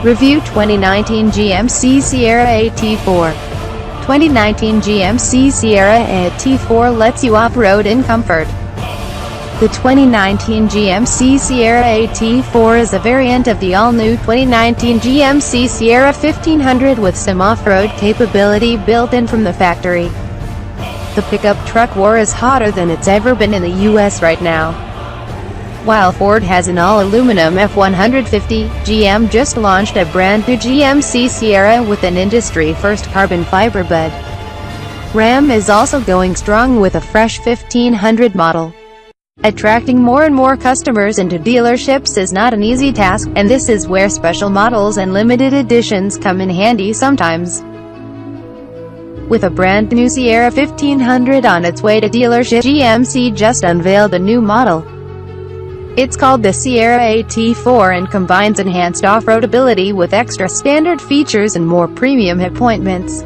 Review 2019 GMC Sierra AT4. 2019 GMC Sierra AT4 lets you off-road in comfort. The 2019 GMC Sierra AT4 is a variant of the all-new 2019 GMC Sierra 1500 with some off-road capability built in from the factory. The pickup truck war is hotter than it's ever been in the US right now. While Ford has an all-aluminum F-150, GM just launched a brand-new GMC Sierra with an industry-first carbon fiber bed. Ram is also going strong with a fresh 1500 model. Attracting more and more customers into dealerships is not an easy task, and this is where special models and limited editions come in handy sometimes. With a brand new Sierra 1500 on its way to dealership, GMC just unveiled a new model. It's called the Sierra AT4 and combines enhanced off-road ability with extra standard features and more premium appointments.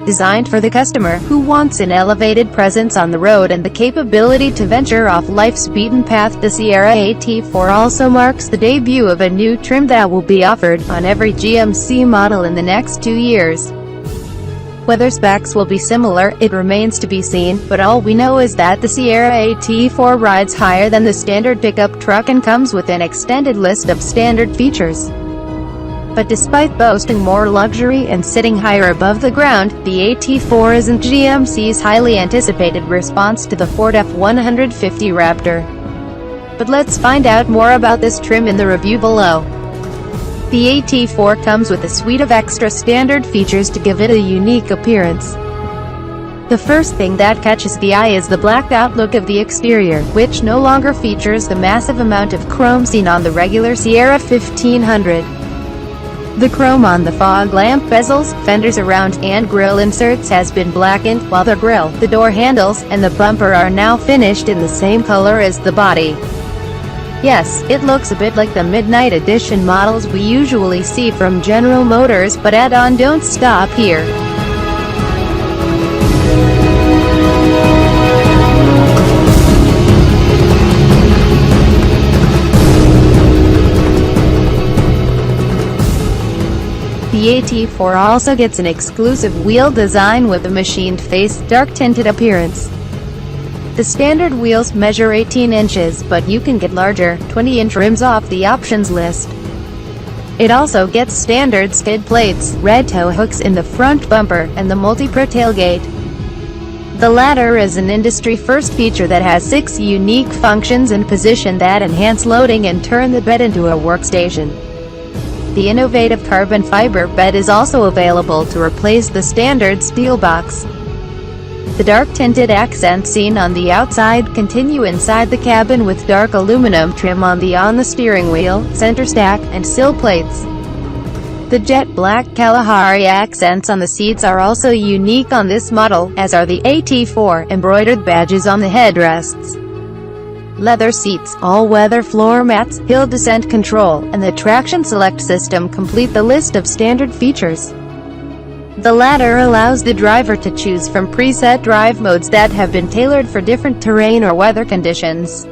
Designed for the customer who wants an elevated presence on the road and the capability to venture off life's beaten path, the Sierra AT4 also marks the debut of a new trim that will be offered on every GMC model in the next 2 years. Whether specs will be similar, it remains to be seen, but all we know is that the Sierra AT4 rides higher than the standard pickup truck and comes with an extended list of standard features. But despite boasting more luxury and sitting higher above the ground, the AT4 isn't GMC's highly anticipated response to the Ford F-150 Raptor. But let's find out more about this trim in the review below. The AT4 comes with a suite of extra standard features to give it a unique appearance. The first thing that catches the eye is the blacked-out look of the exterior, which no longer features the massive amount of chrome seen on the regular Sierra 1500. The chrome on the fog lamp bezels, fenders around, and grille inserts has been blackened, while the grille, the door handles, and the bumper are now finished in the same color as the body. Yes, it looks a bit like the Midnight Edition models we usually see from General Motors, but add-on don't stop here. The AT4 also gets an exclusive wheel design with a machined face, dark-tinted appearance. The standard wheels measure 18 inches, but you can get larger, 20-inch rims off the options list. It also gets standard skid plates, red tow hooks in the front bumper, and the multi-pro tailgate. The latter is an industry-first feature that has 6 unique functions and position that enhance loading and turn the bed into a workstation. The innovative carbon fiber bed is also available to replace the standard steel box. The dark-tinted accents seen on the outside continue inside the cabin with dark aluminum trim on the steering wheel, center stack, and sill plates. The jet black Kalahari accents on the seats are also unique on this model, as are the AT4 embroidered badges on the headrests. Leather seats, all-weather floor mats, hill descent control, and the traction select system complete the list of standard features. The latter allows the driver to choose from preset drive modes that have been tailored for different terrain or weather conditions.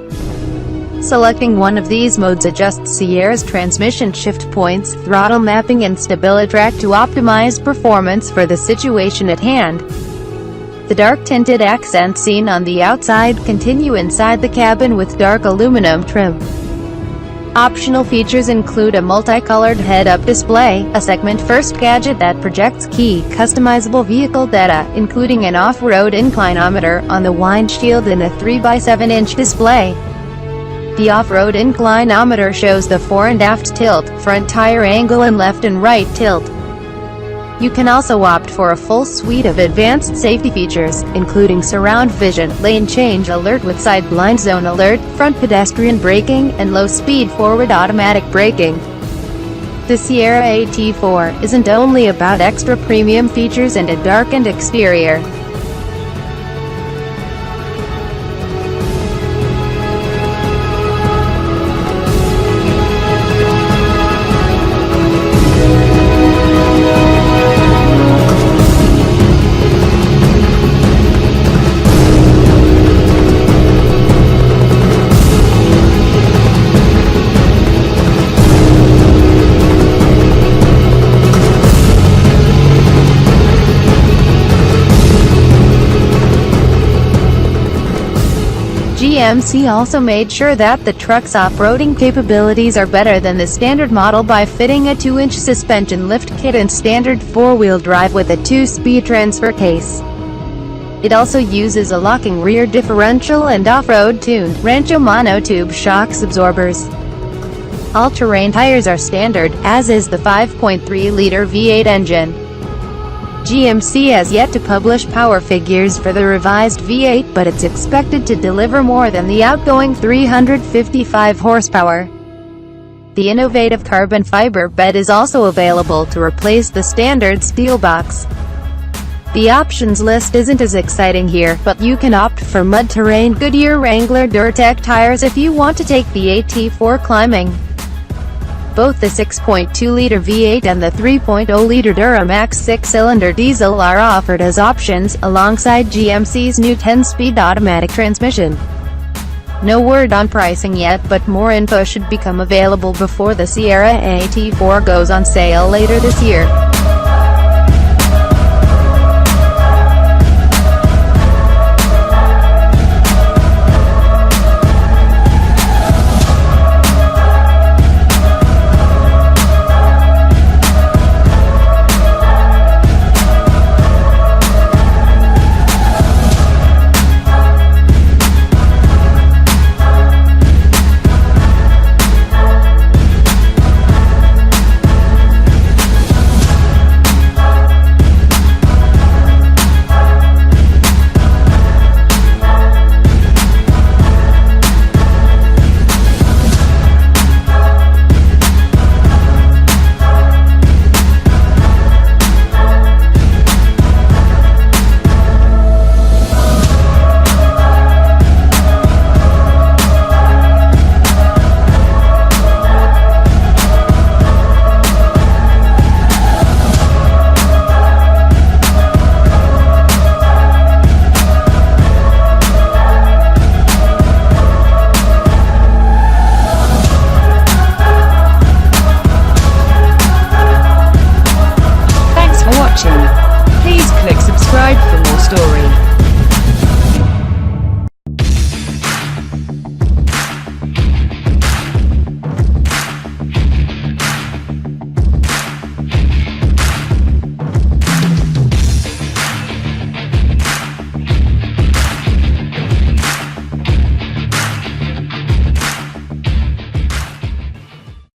Selecting one of these modes adjusts Sierra's transmission shift points, throttle mapping and StabiliTrak to optimize performance for the situation at hand. The dark-tinted accents seen on the outside continue inside the cabin with dark aluminum trim. Optional features include a multicolored head-up display, a segment-first gadget that projects key, customizable vehicle data, including an off-road inclinometer, on the windshield and a 3x7-inch display. The off-road inclinometer shows the fore and aft tilt, front tire angle and left and right tilt. You can also opt for a full suite of advanced safety features, including surround vision, lane change alert with side blind zone alert, front pedestrian braking, and low-speed forward automatic braking. The Sierra AT4 isn't only about extra premium features and a darkened exterior. GMC also made sure that the truck's off-roading capabilities are better than the standard model by fitting a 2-inch suspension lift kit and standard 4-wheel drive with a 2-speed transfer case. It also uses a locking rear differential and off-road tuned Rancho monotube shocks absorbers. All-terrain tires are standard, as is the 5.3-liter V8 engine. GMC has yet to publish power figures for the revised V8, but it's expected to deliver more than the outgoing 355 horsepower. The innovative carbon fiber bed is also available to replace the standard steel box. The options list isn't as exciting here, but you can opt for mud-terrain Goodyear Wrangler Durtec tires if you want to take the AT4 climbing. Both the 6.2-liter V8 and the 3.0-liter Duramax 6-cylinder diesel are offered as options, alongside GMC's new 10-speed automatic transmission. No word on pricing yet, but more info should become available before the Sierra AT4 goes on sale later this year. Please click subscribe for more stories.